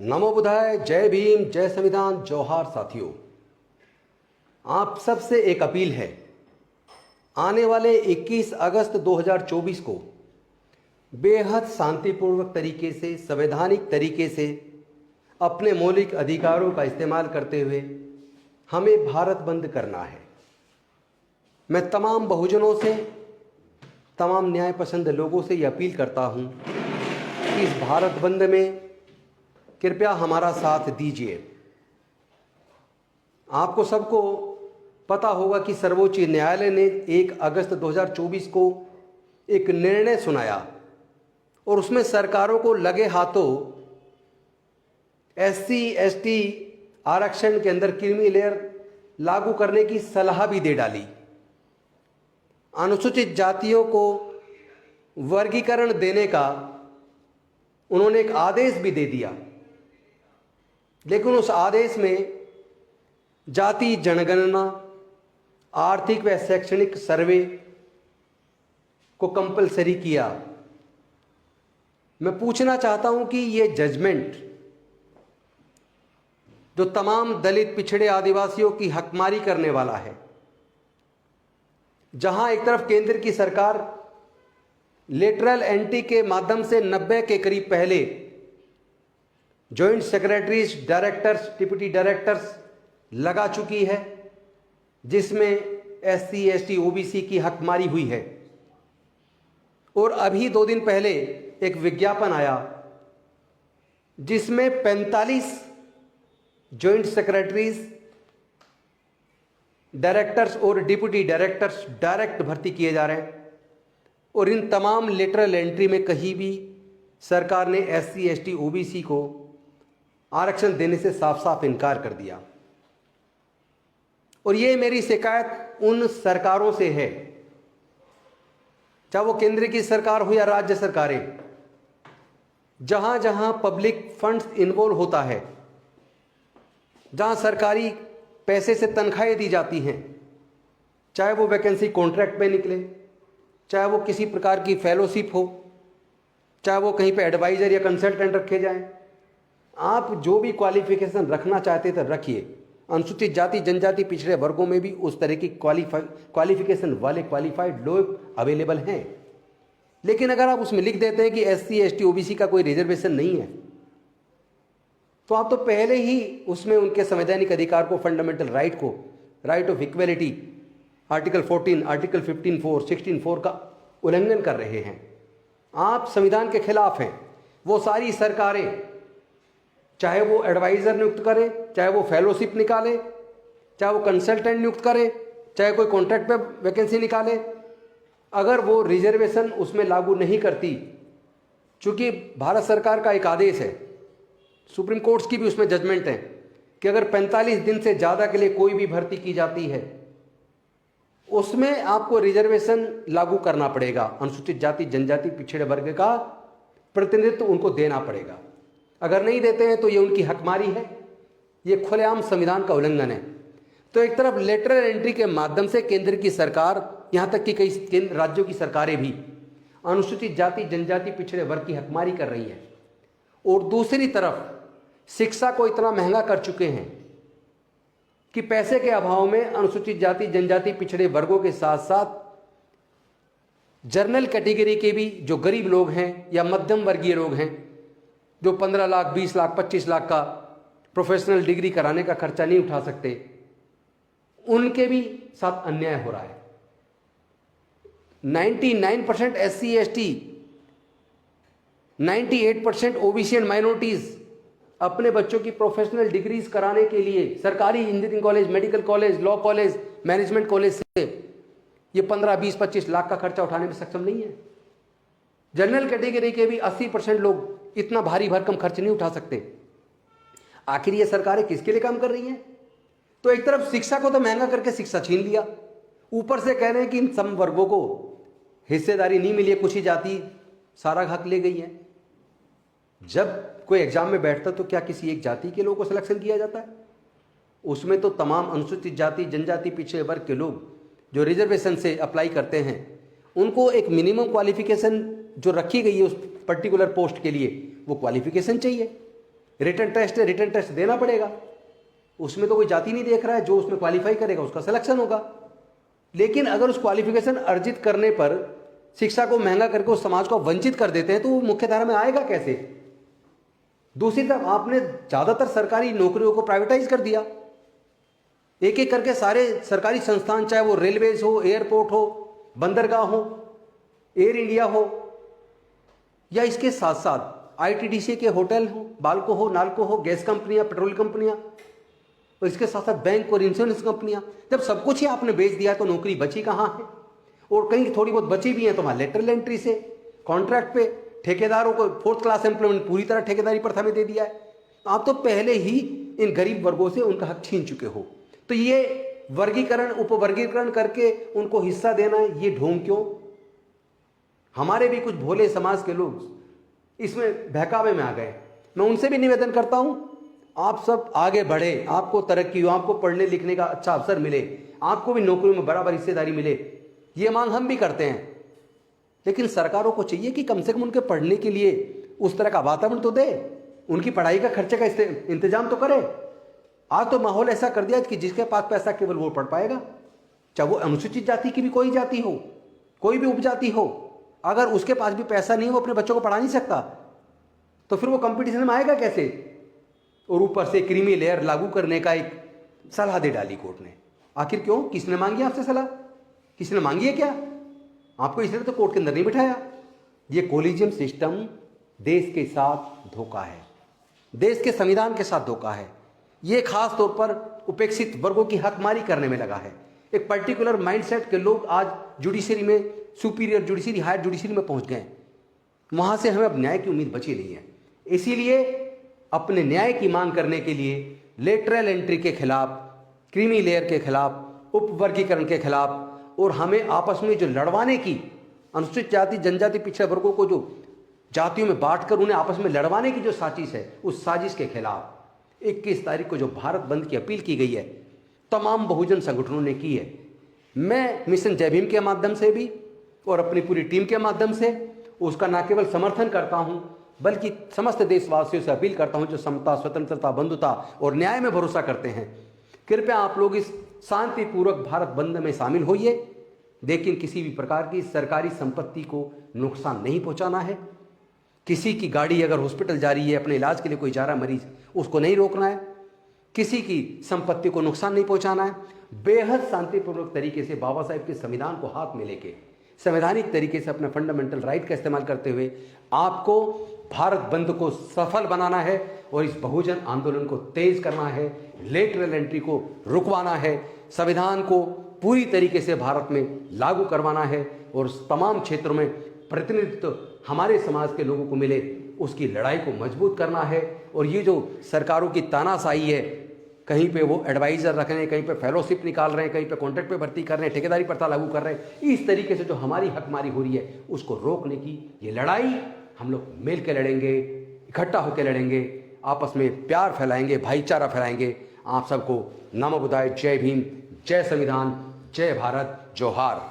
नमो बुधाय, जय भीम, जय संविधान, जोहार साथियों। आप सबसे एक अपील है, आने वाले 21 अगस्त 2024 को बेहद शांतिपूर्वक तरीके से, संवैधानिक तरीके से अपने मौलिक अधिकारों का इस्तेमाल करते हुए हमें भारत बंद करना है। मैं तमाम बहुजनों से, तमाम न्याय पसंद लोगों से ये अपील करता हूँ कि इस भारत बंद में कृपया हमारा साथ दीजिए। आपको सबको पता होगा कि सर्वोच्च न्यायालय ने 1 अगस्त 2024 को एक निर्णय सुनाया और उसमें सरकारों को लगे हाथों एससी एसटी आरक्षण के अंदर क्रीमी लेयर लागू करने की सलाह भी दे डाली। अनुसूचित जातियों को वर्गीकरण देने का उन्होंने एक आदेश भी दे दिया, लेकिन उस आदेश में जाति जनगणना, आर्थिक व शैक्षणिक सर्वे को कंपलसरी किया। मैं पूछना चाहता हूं कि ये जजमेंट जो तमाम दलित, पिछड़े, आदिवासियों की हकमारी करने वाला है, जहां एक तरफ केंद्र की सरकार लेटरल एंट्री के माध्यम से 90 के करीब पहले joint secretaries, directors, deputy directors लगा चुकी है, जिसमें एससी एसटी ओबीसी की हकमारी हुई है। और अभी 2 दिन पहले एक विज्ञापन आया जिसमें 45 जॉइंट सेक्रेटरीज, डायरेक्टर्स और डिप्टी डायरेक्टर्स डायरेक्ट भर्ती किए जा रहे हैं। और इन तमाम लेटरल एंट्री में कहीं भी सरकार ने एससी एसटी ओबीसी को आरक्षण देने से साफ साफ इनकार कर दिया। और ये मेरी शिकायत उन सरकारों से है, चाहे वो केंद्र की सरकार हो या राज्य सरकारें, जहां जहां पब्लिक फंड्स इन्वॉल्व होता है, जहां सरकारी पैसे से तनख्वाहें दी जाती हैं, चाहे वो वैकेंसी कॉन्ट्रैक्ट पे निकले, चाहे वो किसी प्रकार की फेलोशिप हो, चाहे वो कहीं पे एडवाइजर या कंसल्टेंट रखे जाएं, आप जो भी क्वालिफिकेशन रखना चाहते थे रखिए। अनुसूचित जाति, जनजाति, पिछड़े वर्गों में भी उस तरह की क्वालिफिकेशन वाले क्वालिफाइड लोग अवेलेबल हैं। लेकिन अगर आप उसमें लिख देते हैं कि एससी एसटी ओबीसी का कोई रिजर्वेशन नहीं है, तो आप तो पहले ही उसमें उनके संवैधानिक अधिकार को, फंडामेंटल राइट को, right of equality, article 14, article 15(4), 16(4) का उल्लंघन कर रहे हैं। आप संविधान के खिलाफ हैं। वो सारी सरकारें, चाहे वो एडवाइजर नियुक्त करे, चाहे वो फेलोशिप निकाले, चाहे वो कंसल्टेंट नियुक्त करे, चाहे कोई कॉन्ट्रैक्ट पे वैकेंसी निकाले, अगर वो रिजर्वेशन उसमें लागू नहीं करती, चूंकि भारत सरकार का एक आदेश है, सुप्रीम कोर्ट की भी उसमें जजमेंट है कि अगर 45 दिन से ज़्यादा के लिए कोई भी भर्ती की जाती है, उसमें आपको रिजर्वेशन लागू करना पड़ेगा। अनुसूचित जाति, जनजाति, पिछड़े वर्ग का प्रतिनिधित्व उनको देना पड़ेगा। अगर नहीं देते हैं तो ये उनकी हकमारी है, ये खुलेआम संविधान का उल्लंघन है। तो एक तरफ लेटरल एंट्री के माध्यम से केंद्र की सरकार, यहाँ तक कि कई केंद्र राज्यों की सरकारें भी अनुसूचित जाति, जनजाति, पिछड़े वर्ग की हकमारी कर रही हैं, और दूसरी तरफ शिक्षा को इतना महंगा कर चुके हैं कि पैसे के अभाव में अनुसूचित जाति, जनजाति, पिछड़े वर्गों के साथ साथ जनरल कैटेगरी के भी जो गरीब लोग हैं या मध्यम वर्गीय लोग हैं, जो 15 लाख, 20 लाख, 25 लाख का प्रोफेशनल डिग्री कराने का खर्चा नहीं उठा सकते, उनके भी साथ अन्याय हो रहा है। 99% SC ST, 98% OBC and minorities अपने बच्चों की प्रोफेशनल डिग्रीज कराने के लिए सरकारी engineering college, medical college, law college, management college से ये 15, 20, 25 लाख का खर्चा उठाने में सक्षम नहीं है। जनरल कैटेगरी के भी 80% लोग इतना भारी भरकम खर्च नहीं उठा सकते। आखिर ये सरकारें किसके लिए काम कर रही हैं? तो एक तरफ शिक्षा को तो महंगा करके शिक्षा छीन लिया, ऊपर से कह रहे हैं कि इन सम वर्गों को हिस्सेदारी नहीं मिली है, कुछ ही जाति सारा हक ले गई है। जब कोई एग्जाम में बैठता तो क्या किसी एक जाति के लोगों को सिलेक्शन किया जाता है? उसमें तो तमाम अनुसूचित जाति, जनजाति, पिछड़े वर्ग के लोग जो रिजर्वेशन से अप्लाई करते हैं, उनको एक मिनिमम क्वालिफिकेशन जो रखी गई है उस पर्टिकुलर पोस्ट के लिए, वो क्वालिफिकेशन चाहिए। रिटन टेस्ट है, रिटन टेस्ट देना पड़ेगा, उसमें तो कोई जाति नहीं देख रहा है, जो उसमें क्वालिफाई करेगा उसका सिलेक्शन होगा। लेकिन अगर उस क्वालिफिकेशन अर्जित करने पर शिक्षा को महंगा करके उस समाज को वंचित कर देते हैं तो वो मुख्य धारा में आएगा कैसे? दूसरी तरफ आपने ज्यादातर सरकारी नौकरियों को प्राइवेटाइज कर दिया, एक एक करके सारे सरकारी संस्थान, चाहे वो रेलवेज हो, एयरपोर्ट हो, बंदरगाह हो, एयर इंडिया हो, या इसके साथ साथ आईटीडीसी के होटल हो, बाल्को हो, नाल्को हो, गैस कंपनियां, पेट्रोल कंपनियां, और इसके साथ साथ बैंक और इंश्योरेंस कंपनियां। जब सब कुछ ही आपने बेच दिया तो नौकरी बची कहां है? और कहीं थोड़ी बहुत बची भी है तो वहां लेटरल एंट्री से, कॉन्ट्रैक्ट पे, ठेकेदारों को फोर्थ क्लास एम्प्लॉयमेंट पूरी तरह ठेकेदारी प्रथा में दे दिया है। आप तो पहले ही इन गरीब वर्गों से उनका हक छीन चुके हो। तो ये वर्गीकरण, उपवर्गीकरण करके उनको हिस्सा देना, ये ढोंग क्यों? हमारे भी कुछ भोले समाज के लोग इसमें बहकावे में आ गए। मैं उनसे भी निवेदन करता हूं, आप सब आगे बढ़े, आपको तरक्की हो, आपको पढ़ने लिखने का अच्छा अवसर मिले, आपको भी नौकरियों में बराबर हिस्सेदारी मिले, ये मांग हम भी करते हैं। लेकिन सरकारों को चाहिए कि कम से कम उनके पढ़ने के लिए उस तरह का वातावरण तो दे, उनकी पढ़ाई का खर्चे का इंतजाम तो करे। आज तो माहौल ऐसा कर दिया कि जिसके पास पैसा केवल वो पढ़ पाएगा, चाहे वो अनुसूचित जाति की भी कोई जाति हो, कोई भी उपजाति हो, अगर उसके पास भी पैसा नहीं है, वो अपने बच्चों को पढ़ा नहीं सकता, तो फिर वो कंपटीशन में आएगा कैसे? और ऊपर से क्रीमी लेयर लागू करने का एक सलाह दे डाली कोर्ट ने। आखिर क्यों? किसने मांगी आपसे सलाह? किसने मांगी है क्या? आपको इसलिए तो कोर्ट के अंदर नहीं बिठाया। ये कोलिजियम सिस्टम देश के साथ धोखा है, देश के संविधान के साथ धोखा है। ये खास तौर पर उपेक्षित वर्गों की हकमारी करने में लगा है। एक पर्टिकुलर माइंडसेट के लोग आज जुडिशरी में, सुपीरियर जुडिशरी, हायर जुडिशरी में पहुंच गए। वहां से हमें अब न्याय की उम्मीद बची नहीं है। इसीलिए अपने न्याय की मांग करने के लिए लेटरल एंट्री के खिलाफ, क्रीमी लेयर के खिलाफ, उपवर्गीकरण के खिलाफ, और हमें आपस में जो लड़वाने की, अनुसूचित जाति, जनजाति, पिछड़े वर्गों को जो जातियों में बांटकर उन्हें आपस में लड़वाने की जो साजिश है, उस साजिश के खिलाफ 21 तारीख को जो भारत बंद की अपील की गई है, तमाम बहुजन संगठनों ने की है। मैं मिशन जय भीम के माध्यम से भी और अपनी पूरी टीम के माध्यम से उसका न केवल समर्थन करता हूं, बल्कि समस्त देशवासियों से अपील करता हूं जो समता, स्वतंत्रता, बंधुता और न्याय में भरोसा करते हैं, कृपया आप लोग इस शांतिपूर्वक भारत बंद में शामिल होइए। लेकिन किसी भी प्रकार की सरकारी संपत्ति को नुकसान नहीं पहुंचाना है। किसी की गाड़ी अगर हॉस्पिटल जा रही है, अपने इलाज के लिए कोई जा रहा है मरीज, उसको नहीं रोकना है। किसी की संपत्ति को नुकसान नहीं पहुंचाना है। बेहद शांतिपूर्वक तरीके से बाबा साहेब के संविधान को हाथ में लेके, संवैधानिक तरीके से अपने फंडामेंटल राइट का इस्तेमाल करते हुए आपको भारत बंद को सफल बनाना है और इस बहुजन आंदोलन को तेज करना है, लेटरल एंट्री को रुकवाना है, संविधान को पूरी तरीके से भारत में लागू करवाना है और तमाम क्षेत्रों में प्रतिनिधित्व हमारे समाज के लोगों को मिले, उसकी लड़ाई को मजबूत करना है। और ये जो सरकारों की तानाशाही है, कहीं पे वो एडवाइजर रख रहे हैं, कहीं पे फेलोशिप निकाल रहे हैं, कहीं पे कॉन्ट्रैक्ट पे भर्ती कर रहे हैं, ठेकेदारी प्रथा लागू कर रहे हैं, इस तरीके से जो हमारी हकमारी हो रही है उसको रोकने की ये लड़ाई हम लोग मिल के लड़ेंगे, इकट्ठा होकर लड़ेंगे, आपस में प्यार फैलाएंगे, भाईचारा फैलाएंगे। आप सबको नमो बुद्धाय, जय भीम, जय संविधान, जय भारत, जोहार।